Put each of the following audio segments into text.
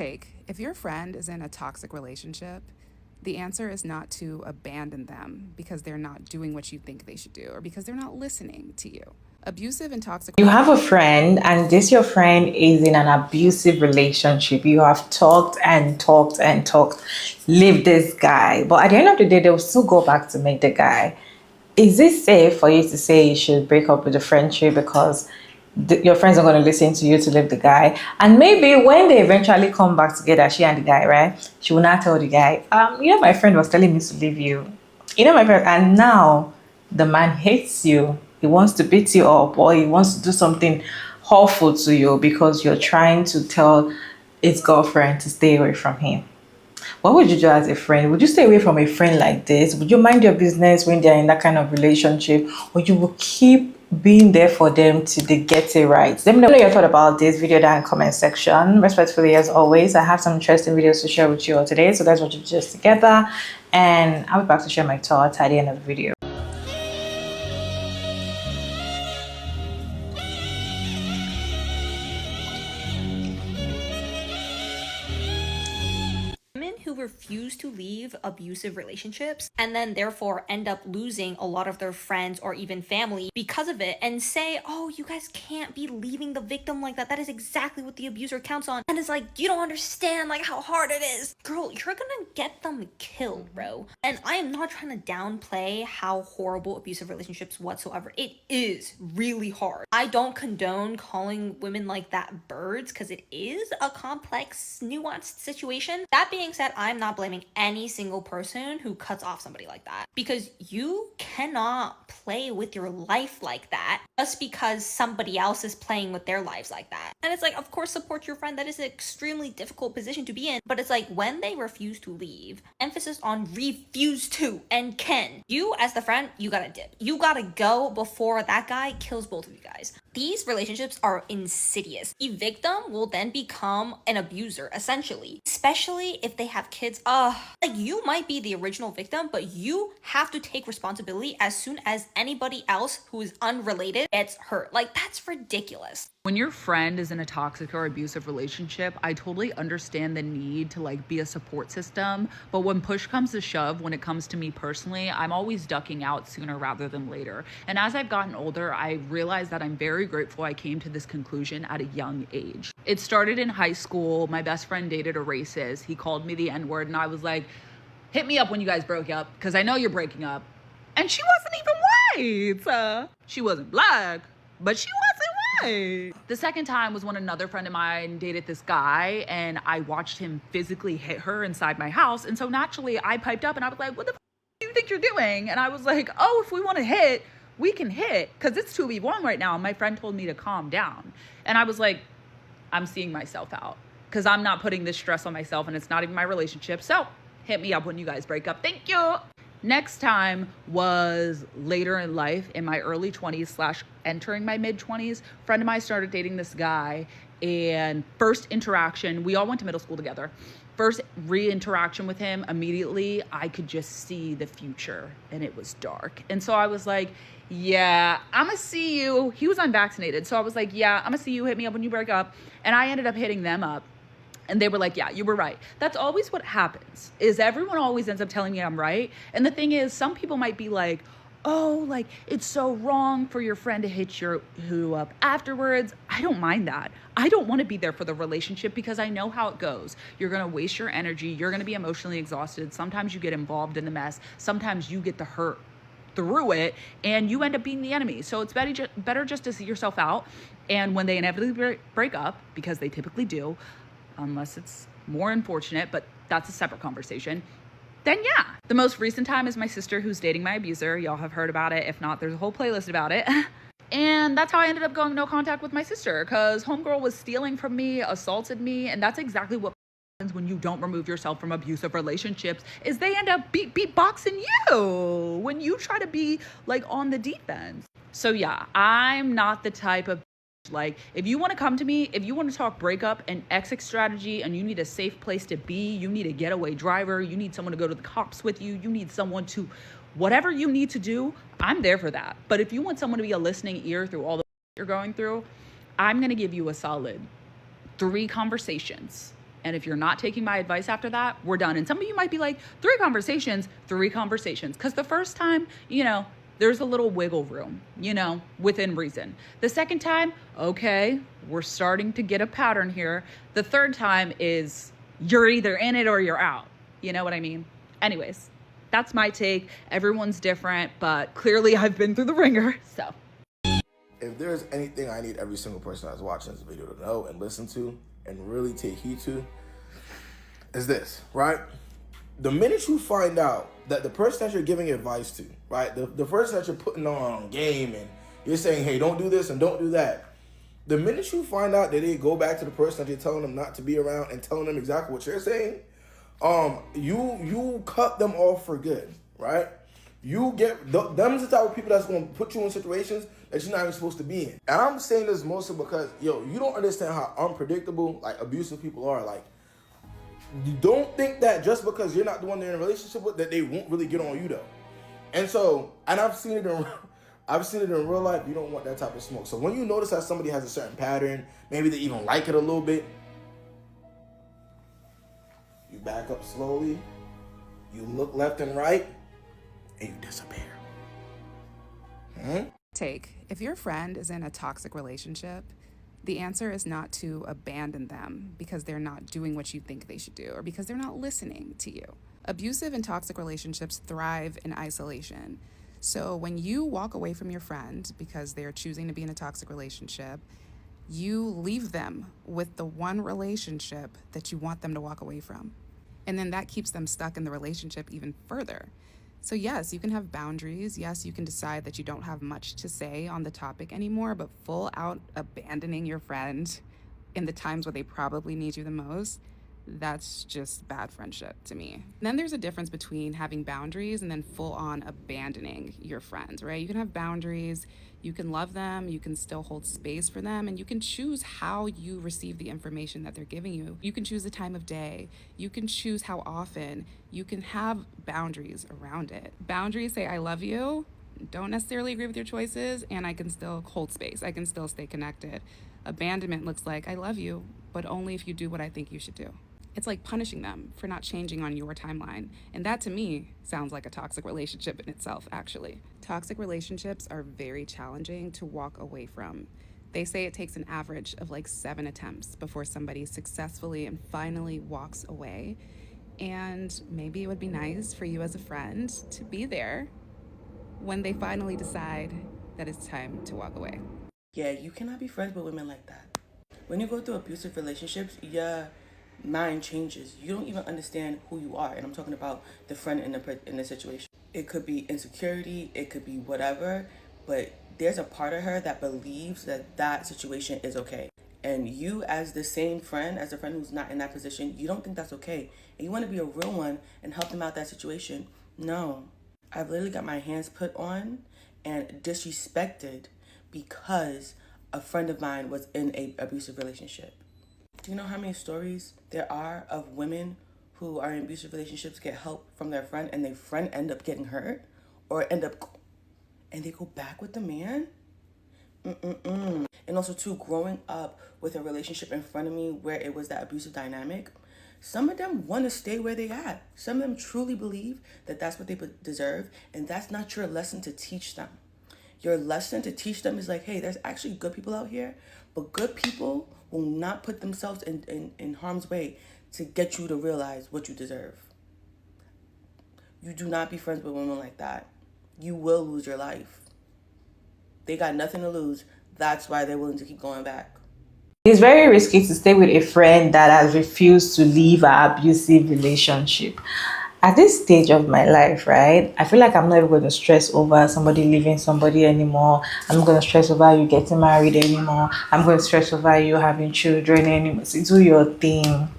take. If your friend is in a toxic relationship, the answer is not to abandon them because they're not doing what you think they should do or because they're not listening to you. Abusive and toxic. You have a friend, and this your friend is in an abusive relationship. You have talked and talked and talked, leave this guy. But at the end of the day, they'll still go back to meet the guy. Is it safe for you to say you should break up with the friendship because your friends are going to listen to you to leave the guy? And maybe when they eventually come back together, she and the guy, right? She will not tell the guy, my friend was telling me to leave you. My friend, and now the man hates you. He wants to beat you up, or he wants to do something awful to you because you're trying to tell his girlfriend to stay away from him. What would you do as a friend? Would you stay away from a friend like this? Would you mind your business when they're in that kind of relationship? Or you will keep being there for them till they get it right? Let me know your thought about this video down in the comment section. Respectfully, as always, I have some interesting videos to share with you all today. So let's watch it just together. And I'll be back to share my thoughts at the end of the video. Women who refuse to leave abusive relationships and then therefore end up losing a lot of their friends or even family because of it and say, oh, you guys can't be leaving the victim like that. That is exactly what the abuser counts on. And it's like, you don't understand like how hard it is. Girl, you're gonna get them killed, bro. And I am not trying to downplay how horrible abusive relationships whatsoever. It is really hard. I don't condone calling women like that birds because it is a complex, nuanced situation. That being said, I'm not blaming any single person who cuts off somebody like that because you cannot play with your life like that just because somebody else is playing with their lives like that. And it's like, of course, support your friend. That is an extremely difficult position to be in. But it's like when they refuse to leave, emphasis on refuse to and can. You as the friend, you gotta dip. You gotta go before that guy kills both of you guys. These relationships are insidious. The victim will then become an abuser, essentially, especially if they have kids. Like you might be the original victim, but you have to take responsibility as soon as anybody else who is unrelated gets hurt. Like that's ridiculous. When your friend is in a toxic or abusive relationship, I totally understand the need to like be a support system. But when push comes to shove, when it comes to me personally, I'm always ducking out sooner rather than later. And as I've gotten older, I realized that I'm very grateful I came to this conclusion at a young age. It started in high school. My best friend dated a racist. He called me the N-word and I was like, hit me up when you guys broke up because I know you're breaking up. And she wasn't even white. She wasn't black, but she wasn't white. The second time was when another friend of mine dated this guy and I watched him physically hit her inside my house. And so naturally I piped up and I was like, what the do you think you're doing? And I was like, oh, if we want to hit, we can hit because it's 2v1 right now. And my friend told me to calm down. And I was like, I'm seeing myself out because I'm not putting this stress on myself and it's not even my relationship. So hit me up when you guys break up. Thank you. Next time was later in life in my early 20s slash entering my mid 20s. Friend of mine started dating this guy and first interaction, we all went to middle school together. First re-interaction with him, immediately I could just see the future and it was dark. And so I was like, yeah, I'm gonna see you. He was unvaccinated. So I was like, yeah, I'm gonna see you. Hit me up when you break up. And I ended up hitting them up. And they were like, yeah, you were right. That's always what happens is everyone always ends up telling me I'm right. And the thing is, some people might be like, oh, like it's so wrong for your friend to hit who up afterwards. I don't mind that. I don't want to be there for the relationship because I know how it goes. You're going to waste your energy. You're going to be emotionally exhausted. Sometimes you get involved in the mess. Sometimes you get the hurt through it and you end up being the enemy. So it's better just to see yourself out. And when they inevitably break up, because they typically do, unless it's more unfortunate, but that's a separate conversation, then yeah. The most recent time is my sister who's dating my abuser. Y'all have heard about it. If not, there's a whole playlist about it. And that's how I ended up going no contact with my sister because homegirl was stealing from me, assaulted me, and that's exactly what happens when you don't remove yourself from abusive relationships is they end up beatboxing you when you try to be like on the defense. So yeah, I'm not the type of like, if you want to come to me, if you want to talk breakup and exit strategy and you need a safe place to be, you need a getaway driver, you need someone to go to the cops with you, you need someone to, whatever you need to do, I'm there for that. But if you want someone to be a listening ear through all the you're going through, I'm going to give you a solid 3 conversations And if you're not taking my advice after that, we're done. And some of you might be like, three conversations. Because the first time, there's a little wiggle room, within reason. The second time, okay, we're starting to get a pattern here. The third time is you're either in it or you're out. You know what I mean? Anyways, that's my take. Everyone's different, but clearly I've been through the ringer, so. If there's anything I need every single person that's watching this video to know and listen to and really take heed to, is this, right? The minute you find out that the person that you're giving advice to, right, the person that you're putting on game and you're saying, hey, don't do this and don't do that, the minute you find out that they go back to the person that you're telling them not to be around and telling them exactly what you're saying, you cut them off for good, right? You get them's the type of people that's going to put you in situations that you're not even supposed to be in. And I'm saying this mostly because, you don't understand how unpredictable, like, abusive people are. Like, you don't think that just because you're not the one they're in a relationship with, that they won't really get on you, though. And so, and I've seen it in real life. You don't want that type of smoke. So when you notice that somebody has a certain pattern, maybe they even like it a little bit, you back up slowly, you look left and right, and you disappear. If your friend is in a toxic relationship, the answer is not to abandon them because they're not doing what you think they should do or because they're not listening to you. Abusive and toxic relationships thrive in isolation. So when you walk away from your friend because they're choosing to be in a toxic relationship, you leave them with the one relationship that you want them to walk away from. And then that keeps them stuck in the relationship even further. So yes, you can have boundaries. Yes, you can decide that you don't have much to say on the topic anymore, but full out abandoning your friend in the times where they probably need you the most, that's just bad friendship to me. And then there's a difference between having boundaries and then full on abandoning your friends, right? You can have boundaries, you can love them, you can still hold space for them, and you can choose how you receive the information that they're giving you. You can choose the time of day, you can choose how often, you can have boundaries around it. Boundaries say, I love you, don't necessarily agree with your choices, and I can still hold space, I can still stay connected. Abandonment looks like, I love you, but only if you do what I think you should do. It's like punishing them for not changing on your timeline. And that to me sounds like a toxic relationship in itself, actually. Toxic relationships are very challenging to walk away from. They say it takes an average of like 7 attempts before somebody successfully and finally walks away. And maybe it would be nice for you as a friend to be there when they finally decide that it's time to walk away. Yeah, you cannot be friends with women like that. When you go through abusive relationships, your mind changes. You don't even understand who you are. And I'm talking about the friend in the situation. It could be insecurity, it could be whatever, but there's a part of her that believes that that situation is okay. And you, as the same friend, as a friend who's not in that position, you don't think that's okay. And you want to be a real one and help them out that situation. No. I've literally got my hands put on and disrespected because a friend of mine was in an abusive relationship. Do you know how many stories there are of women who are in abusive relationships get help from their friend and their friend end up getting hurt or and they go back with the man? And also too, growing up with a relationship in front of me where it was that abusive dynamic, some of them want to stay where they at. Some of them truly believe that that's what they deserve, and that's not your lesson to teach them. Your lesson to teach them is like, hey, there's actually good people out here, but good people will not put themselves in harm's way to get you to realize what you deserve. You do not be friends with women like that. You will lose your life. They got nothing to lose. That's why they're willing to keep going back. It's very risky to stay with a friend that has refused to leave an abusive relationship. At this stage of my life, right, I feel like I'm not even going to stress over somebody leaving somebody anymore. I'm not going to stress over you getting married anymore. I'm going to stress over you having children anymore. So do your thing.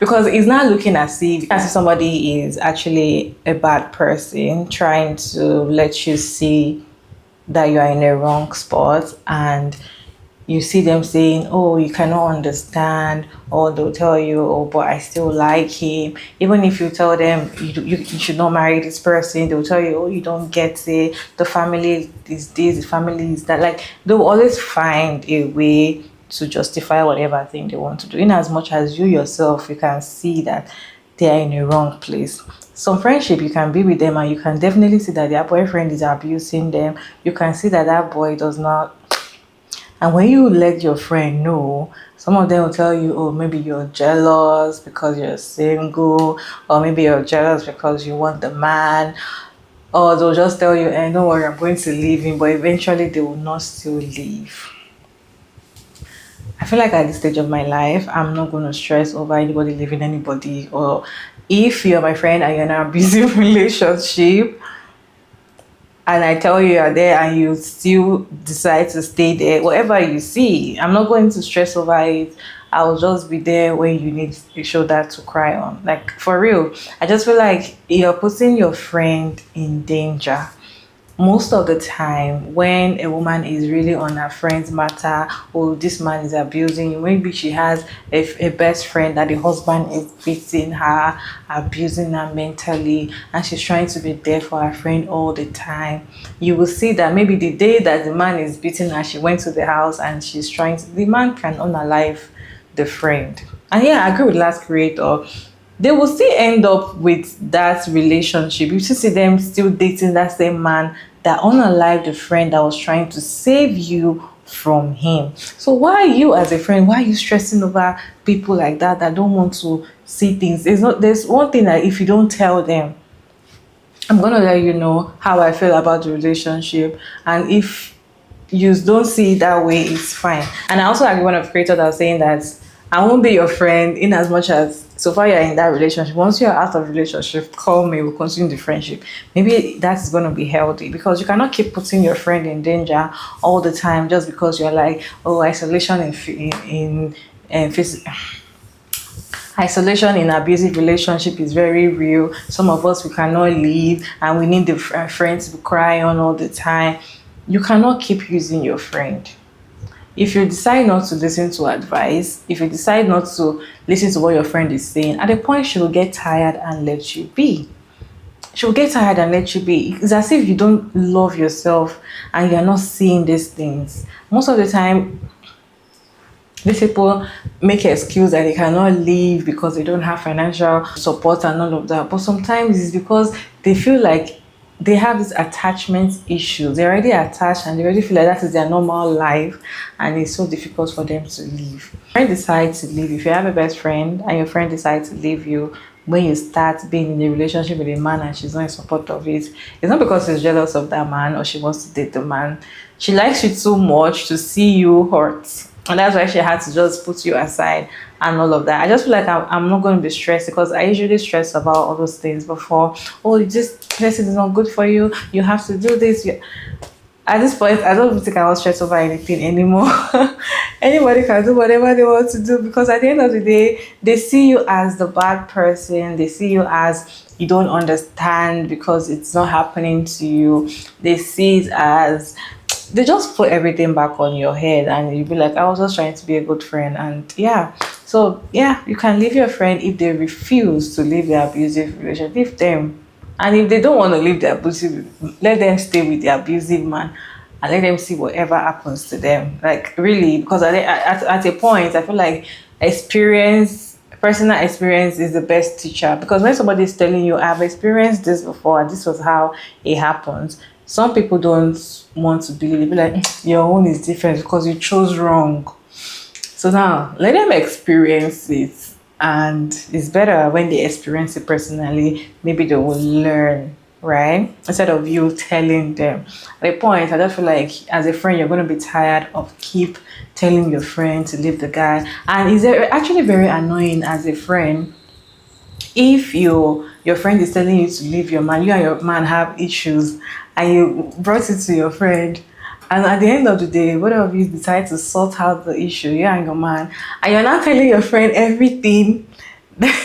Because it's not looking as if somebody is actually a bad person trying to let you see that you are in a wrong spot, and you see them saying, oh, you cannot understand, or they'll tell you, oh, but I still like him. Even if you tell them you should not marry this person, they'll tell you, oh, you don't get it, the family is this, the family is that. Like, they'll always find a way to justify whatever thing they want to do. In as much as you yourself, you can see that they are in a wrong place. Some friendship, you can be with them and you can definitely see that their boyfriend is abusing them. You can see that that boy does not. And when you let your friend know, some of them will tell you, oh, maybe you're jealous because you're single, or maybe you're jealous because you want the man, or they'll just tell you, don't worry, I'm going to leave him, but eventually they will not still leave. I feel like at this stage of my life, I'm not going to stress over anybody leaving anybody, or if you're my friend and you're in an abusive relationship, and I tell you you're there and you still decide to stay there, whatever you see, I'm not going to stress over it. I'll just be there when you need a shoulder to cry on. Like, for real, I just feel like you're putting your friend in danger. Most of the time when a woman is really on her friend's matter, oh, this man is abusing you, maybe she has a best friend that the husband is beating her, abusing her mentally, and she's trying to be there for her friend all the time, you will see that maybe the day that the man is beating her, she went to the house and she's trying to, the man can unalive the friend. And yeah, I agree with last creator, they will still end up with that relationship. You still see them still dating that same man that unalived the friend that was trying to save you from him. So why are you, as a friend, why are you stressing over people like that that don't want to see things? There's one thing that if you don't tell them, I'm gonna let you know how I feel about the relationship, and if you don't see it that way, it's fine. And I also agree with one of the creators that was saying that I won't be your friend in as much as so far you're in that relationship. Once you're out of relationship, call me, we'll continue the friendship. Maybe that's going to be healthy, because you cannot keep putting your friend in danger all the time just because you're like, oh, isolation isolation in abusive relationship is very real. Some of us, we cannot leave and we need the friends to cry on all the time. You cannot keep using your friend. If you decide not to listen to advice, if you decide not to listen to what your friend is saying, at a point she will get tired and let you be. She will get tired and let you be. It's as if you don't love yourself and you're not seeing these things. Most of the time, these people make an excuse that they cannot leave because they don't have financial support and all of that. But sometimes it's because they feel like they have this attachment issue. They're already attached and they already feel like that is their normal life, and it's so difficult for them to leave. If your friend decides to leave, if you have a best friend and your friend decides to leave you when you start being in a relationship with a man and she's not in support of it, it's not because she's jealous of that man or she wants to date the man. She likes you too much to see you hurt. And that's why she had to just put you aside and all of that. I just feel like I'm not going to be stressed, because I usually stress about all those things before. Oh, this person is not good for you. You have to do this. At this point, I don't think I will stress over anything anymore. Anybody can do whatever they want to do, because at the end of the day, they see you as the bad person. They see you as you don't understand because it's not happening to you. They see it as they just put everything back on your head, and you'll be like, I was just trying to be a good friend. And yeah, so yeah, you can leave your friend if they refuse to leave the abusive relationship. Leave them. And if they don't want to leave the abusive, let them stay with the abusive man and let them see whatever happens to them. Like, really, because at a point, I feel like personal experience is the best teacher. Because when somebody is telling you, I've experienced this before and this was how it happens, some people don't want to believe. They be like, your own is different because you chose wrong. So now let them experience it, and it's better when they experience it personally. Maybe they will learn, right? Instead of you telling them. At a point, I just feel like as a friend, you're going to be tired of keep telling your friend to leave the guy, and it's actually very annoying as a friend if your friend is telling you to leave your man, you and your man have issues, and you brought it to your friend, and at the end of the day, both of you decide to sort out the issue, you and your man, and you're not telling your friend everything.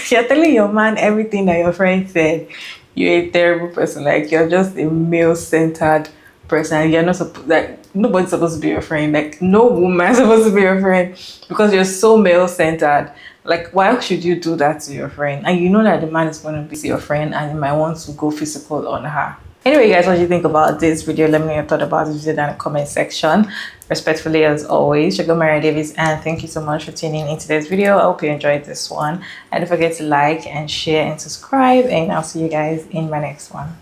You're telling your man everything that your friend said. You're a terrible person. Like, you're just a male-centered person. You're not supposed, like, nobody's supposed to be your friend. Like, no woman is supposed to be your friend because you're so male-centered. Like, why should you do that to your friend? And you know that the man is going to be your friend and he might want to go physical on her. Anyway, guys, what do you think about this video? Let me know your thought about this video down in the comment section. Respectfully, as always, Sugar Mary Davis, and thank you so much for tuning in today's video. I hope you enjoyed this one. And don't forget to like and share and subscribe, and I'll see you guys in my next one.